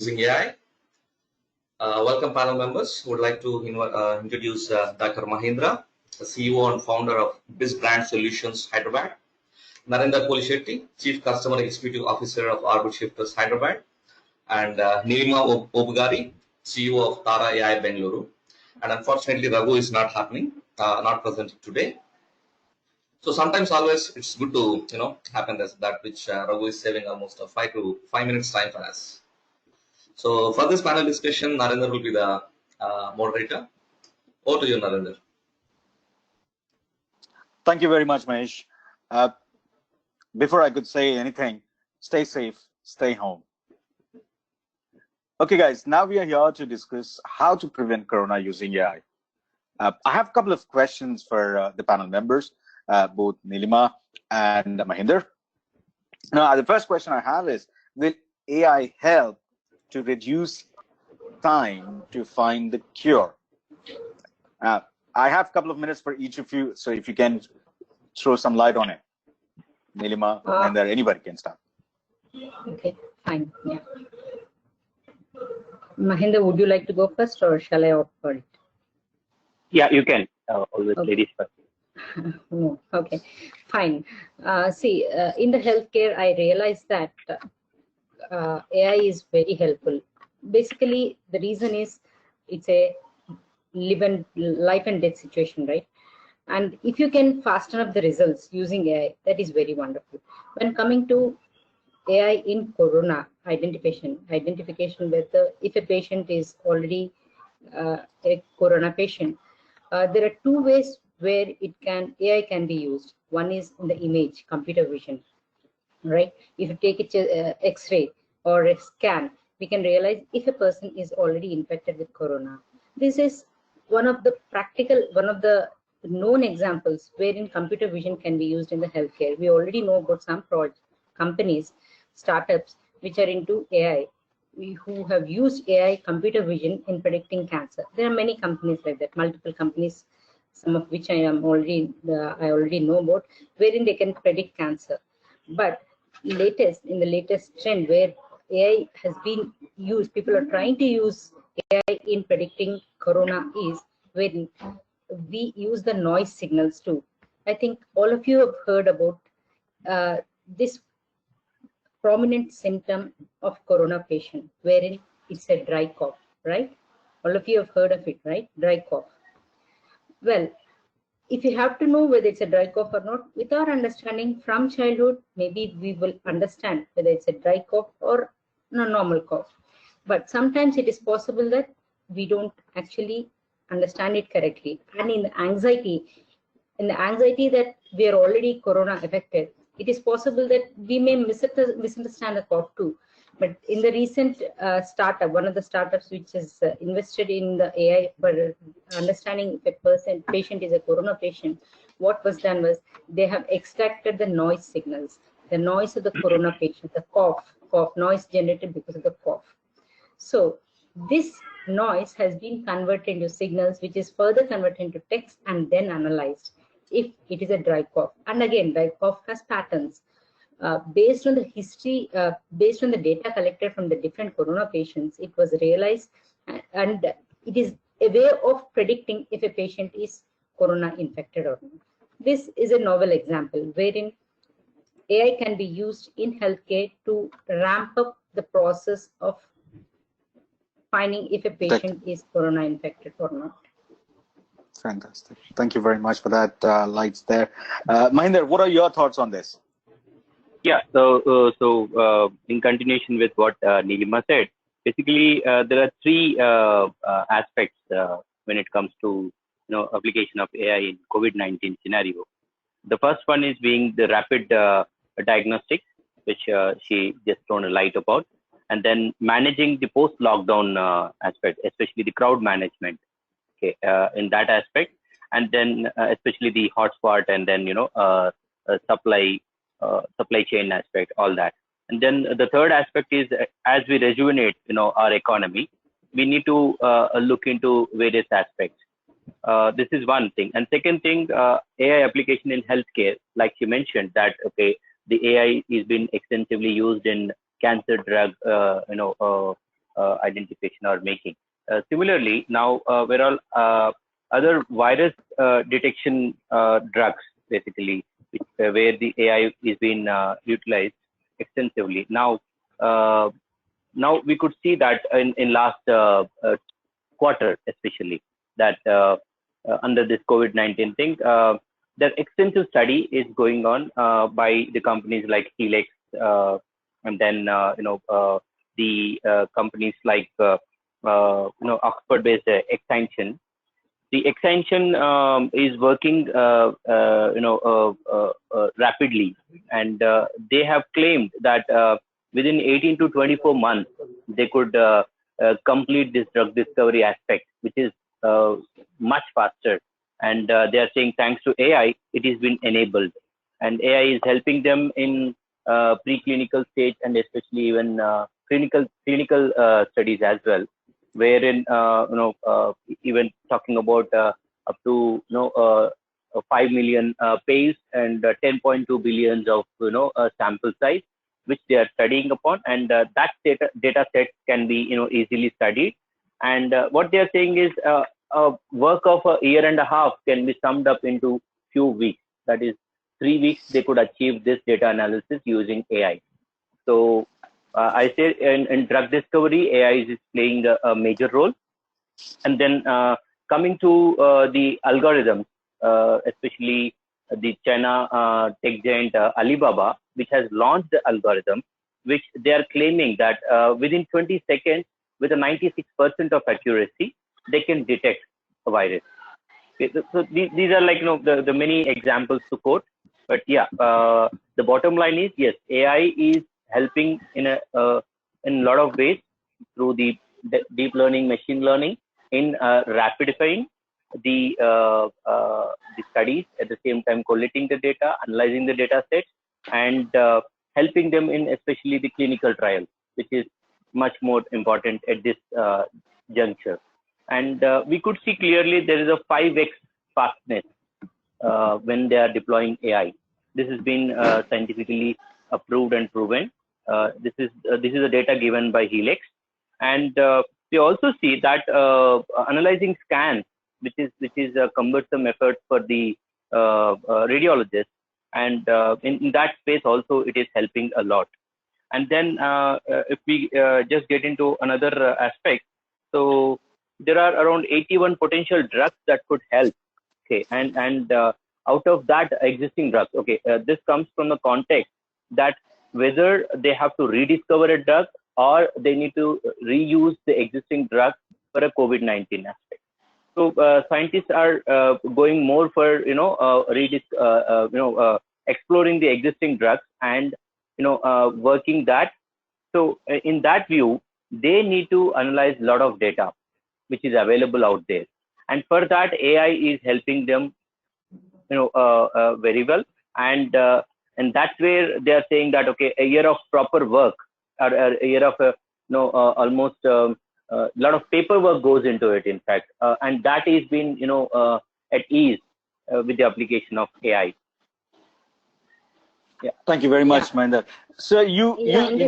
using AI. Welcome panel members. Would like to introduce Dr. Mahindra, the CEO and founder of BIS Brand Solutions Hyderabad. Narendra Polishetty, Chief Customer Executive Officer of Arbor Shifters Hyderabad. And Nilima Obugari, CEO of Tara AI Bengaluru. And unfortunately, Raghu is not not present today. So sometimes always it's good to happen as that which Raghu is saving almost 5 minutes time for us. So for this panel discussion, Narendra will be the moderator. Over to you, Narendra. Thank you very much, Mahesh. Before I could say anything, stay safe, stay home. Okay, guys, now we are here to discuss how to prevent Corona using AI. I have a couple of questions for the panel members, both Nilima and Mahinder. Now, the first question I have is, will AI help to reduce time to find the cure? I have a couple of minutes for each of you, so if you can throw some light on it. Nilima, and then anybody can start. Okay, fine. Yeah. Mahinder, would you like to go first, or shall I opt for it? Yeah, you can. Always okay. Ladies first. No, okay, fine. In the healthcare, I realized that AI is very helpful. Basically, the reason is it's a life and death situation, right? And if you can fasten up the results using AI, that is very wonderful. When coming to AI in Corona identification whether if a patient is already a Corona patient, there are two ways where AI can be used. One is in the image, computer vision, right? If you take it X-ray or a scan, we can realize if a person is already infected with Corona. This is one of the known examples wherein computer vision can be used in the healthcare. We already know about some companies, startups which are into AI, who have used AI computer vision in predicting cancer. There are many companies like that, multiple companies, some of which I already know about, wherein they can predict cancer. But in the latest trend where AI has been used, people are trying to use AI in predicting Corona is wherein we use the noise signals too. I think all of you have heard about this prominent symptom of Corona patient, wherein it's a dry cough, right? All of you have heard of it, right? Dry cough. Well, if you have to know whether it's a dry cough or not, with our understanding from childhood, maybe we will understand whether it's a dry cough or a normal cough. But sometimes it is possible that we don't actually understand it correctly. And in the anxiety that we are already Corona affected, it is possible that we may misunderstand the cough too. But in the recent startup, one of the startups which is invested in the AI for understanding if a patient is a Corona patient, what was done was they have extracted the noise signals, the noise of the Corona patient, the cough noise generated because of the cough. So this noise has been converted into signals, which is further converted into text and then analyzed if it is a dry cough. And again, dry cough has patterns. Based on the history, based on the data collected from the different Corona patients, it was realized, and it is a way of predicting if a patient is Corona infected or not. This is a novel example wherein AI can be used in healthcare to ramp up the process of finding if a patient is Corona infected or not. Fantastic. Thank you very much for that lights there. Mahinder, what are your thoughts on this? Yeah, so in continuation with what Nilima said, basically there are three aspects when it comes to application of AI in COVID-19 scenario. The first one is being the rapid diagnostics, which she just thrown a light about, and then managing the post-lockdown aspect, especially the crowd management. Okay, in that aspect, and then especially the hotspot, and then supply chain aspect, all that. And then the third aspect is as we rejuvenate our economy, we need to look into various aspects. This is one thing. And second thing, AI application in healthcare, like you mentioned that okay, the AI is being extensively used in cancer drug identification or making. Similarly, now we're all other virus detection drugs, basically, which, where the AI is being utilized extensively. Now, now we could see that in last quarter, especially, that under this COVID-19 thing, the extensive study is going on by the companies like Helix, and then the companies like Oxford-based Extension. The extension is working rapidly, and they have claimed that within 18 to 24 months they could complete this drug discovery aspect, which is much faster. And they are saying thanks to AI it has been enabled, and AI is helping them in preclinical stage and especially even clinical studies as well, wherein even talking about up to 5 million pays and 10.2 billions of sample size, which they are studying upon, and that data set can be easily studied. And what they are saying is a work of a year and a half can be summed up into few weeks. That is 3 weeks they could achieve this data analysis using AI. So I say in drug discovery, AI is playing a major role. And then coming to the algorithms, especially the China tech giant Alibaba, which has launched the algorithm, which they are claiming that within 20 seconds, with a 96% of accuracy, they can detect a virus. Okay, so these are like the many examples to quote. But yeah, the bottom line is, yes, AI is helping in a lot of ways through the deep learning, machine learning, in rapidifying the studies, at the same time collating the data, analyzing the data sets, and helping them in especially the clinical trials, which is much more important at this juncture. And we could see clearly there is a 5x fastness when they are deploying AI. This has been scientifically approved and proven. This is the data given by Helix, and we also see that analyzing scans, which is a cumbersome effort for the radiologist, and in that space also it is helping a lot. And then if we just get into another aspect, so there are around 81 potential drugs that could help. Okay, and out of that existing drugs, okay, this comes from the context that whether they have to rediscover a drug or they need to reuse the existing drug for a COVID-19 aspect. So scientists are going more for exploring the existing drugs and working that. So in that view, they need to analyze a lot of data which is available out there, and for that AI is helping them very well. And that's where they are saying that, okay, a year of proper work, or a year of almost a lot of paperwork goes into it, in fact, and that is been at ease with the application of AI. Yeah, thank you very much, Mahinder. So you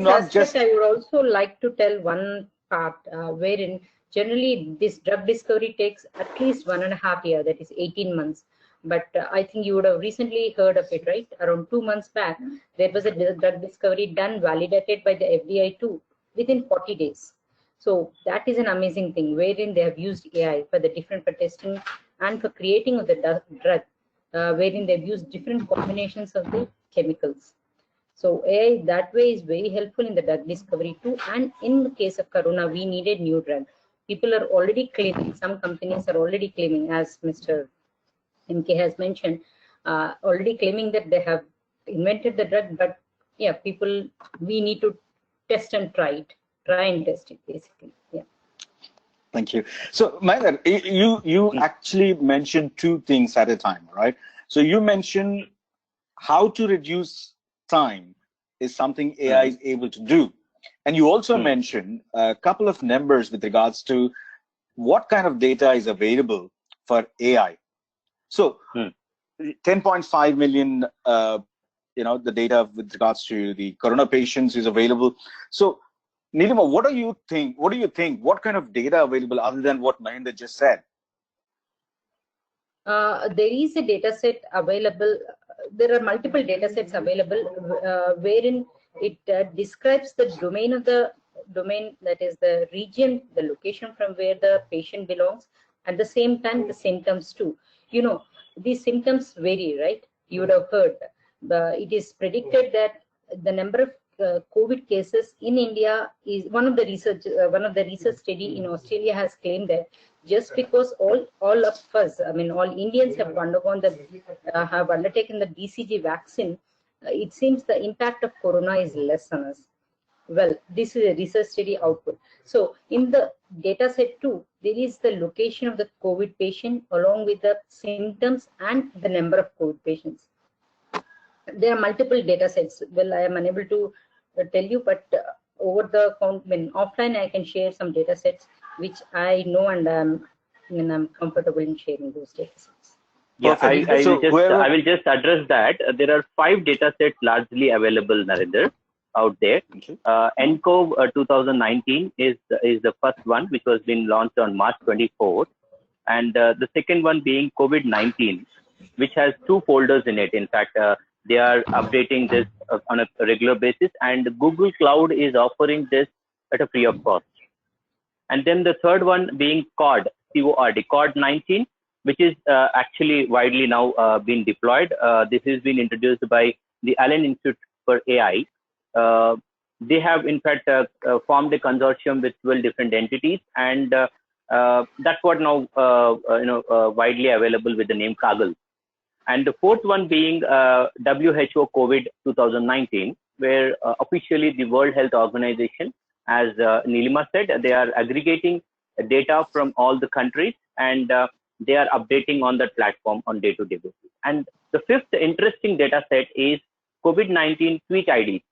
not just. I would also like to tell one part wherein generally this drug discovery takes at least 1.5 years, that is 18 months. But I think you would have recently heard of it, right? Around 2 months back, there was a drug discovery done, validated by the FDA too, within 40 days. So that is an amazing thing, wherein they have used AI for the different for testing and for creating of the drug, wherein they've used different combinations of the chemicals. So AI that way is very helpful in the drug discovery too. And in the case of Corona, we needed new drug. People are already claiming, some companies are already claiming, as Mr. MK has mentioned, already claiming that they have invented the drug, but yeah, we need to test and try and test it, basically. Yeah. Thank you. So, Mahinder, you actually mentioned two things at a time, right? So you mentioned how to reduce time is something AI is able to do. And you also mentioned a couple of numbers with regards to what kind of data is available for AI. So 10.5 million, the data with regards to the Corona patients is available. So Nilima, what do you think? What do you think? What kind of data available other than what Mahinder just said? There is a data set available. There are multiple data sets available wherein it describes the domain, that is the region, the location from where the patient belongs. At the same time, the symptoms too. You know, these symptoms vary, right? You would have heard. It is predicted that the number of COVID cases in India is one of the research study in Australia has claimed that just because all of us, I mean, all Indians have undertaken the BCG vaccine, it seems the impact of corona is less on us. Well, this is a research study output. So in the data set too, there is the location of the COVID patient along with the symptoms and the number of COVID patients. There are multiple data sets. Well, I am unable to tell you, but over the offline, I can share some data sets which I know, and I'm comfortable in sharing those data sets. Yeah, I will just address that. There are 5 data sets largely available, Narinder, out there. NCOV 2019 is the first one, which was been launched on March 24th, and the second one being COVID-19, which has 2 folders in it. In fact, they are updating this on a regular basis, and Google Cloud is offering this at a free of cost. And then the third one being CORD, CORD-19, which is actually widely now being deployed. This has been introduced by the Allen Institute for AI. They have in fact formed a consortium with 12 different entities, and that's what now widely available with the name Kaggle. And the fourth one being WHO COVID 2019, where officially the World Health Organization, as Nilima said, they are aggregating data from all the countries, and they are updating on that platform on day-to-day basis. And the fifth interesting data set is COVID-19 tweet IDs.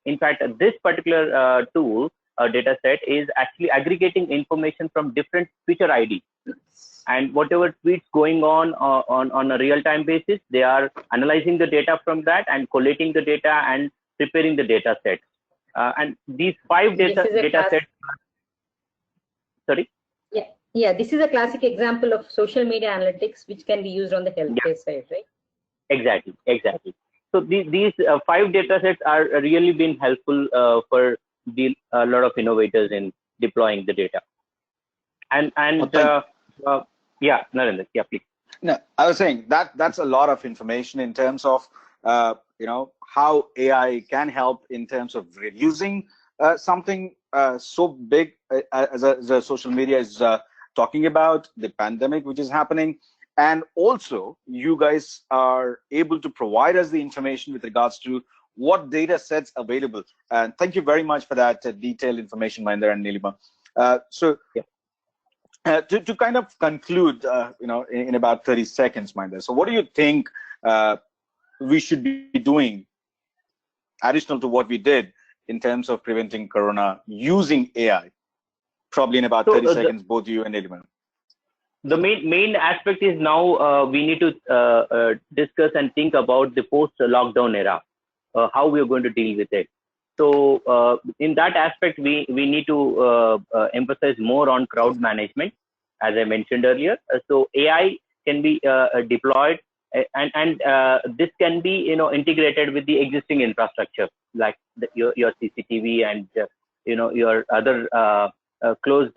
In fact, this particular tool data set is actually aggregating information from different Twitter IDs. And whatever tweets going on a real-time basis, they are analyzing the data from that and collating the data and preparing the data set. And these 5 data sets. Sorry? Yeah, this is a classic example of social media analytics, which can be used on the healthcare side, right? Exactly. So these 5 data sets are really been helpful for a lot of innovators in deploying the data. Yeah, Narendra, yeah, please. No, I was saying that's a lot of information in terms of how AI can help in terms of reducing something so big as the social media is talking about, the pandemic which is happening. And also, you guys are able to provide us the information with regards to what data sets available. And thank you very much for that detailed information, Mahinder and Nilima. To kind of conclude, in about 30 seconds, Mahinder. So what do you think we should be doing additional to what we did in terms of preventing corona using AI? Probably in about 30 seconds, both you and Nilima. The main aspect is now we need to discuss and think about the post-lockdown era, how we are going to deal with it. So in that aspect, we need to emphasize more on crowd management, as I mentioned earlier. So AI can be deployed, and this can be integrated with the existing infrastructure, like your CCTV and your other closed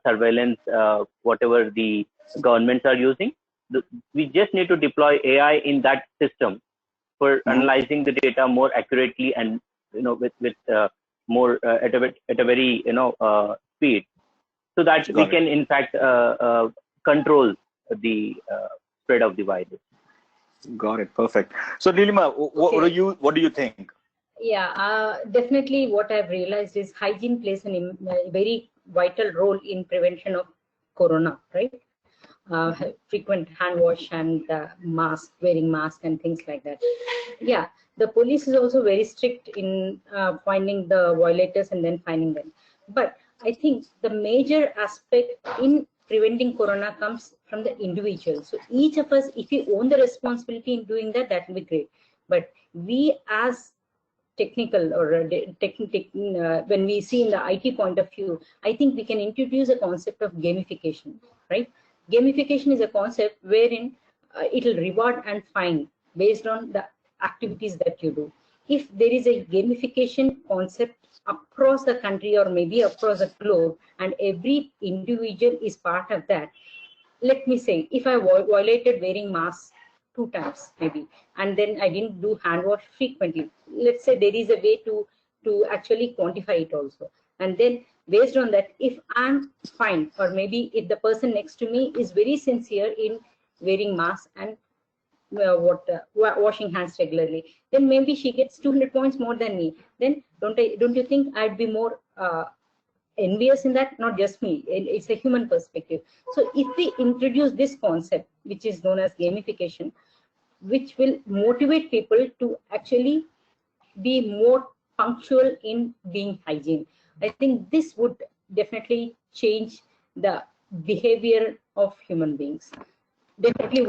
surveillance, whatever the governments are using. We just need to deploy AI in that system for analyzing the data more accurately and with more at a very speed, so that we can in fact control the spread of the virus. Got it. Perfect. So Nilima, what do you think? Yeah, definitely what I've realized is hygiene plays a very vital role in prevention of corona, right? Frequent hand wash and wearing mask and things like that. Yeah, the police is also very strict in finding the violators and then finding them. But I think the major aspect in preventing corona comes from the individual. So each of us, if we own the responsibility in doing that, that will be great. But we as technical or when we see in the IT point of view, I think we can introduce a concept of gamification, right? Gamification is a concept wherein it will reward and fine based on the activities that you do. If there is a gamification concept across the country or maybe across the globe, and every individual is part of that, let me say, if I violated wearing masks 2 times maybe, and then I didn't do hand wash frequently, let's say there is a way to actually quantify it also. And then based on that, if I'm fine, or maybe if the person next to me is very sincere in wearing masks and washing hands regularly, then maybe she gets 200 points more than me. Then don't you think I'd be more envious in that? Not just me, it's a human perspective. So if we introduce this concept, which is known as gamification, which will motivate people to actually be more punctual in being hygiene, I think this would definitely change the behavior of human beings. Definitely what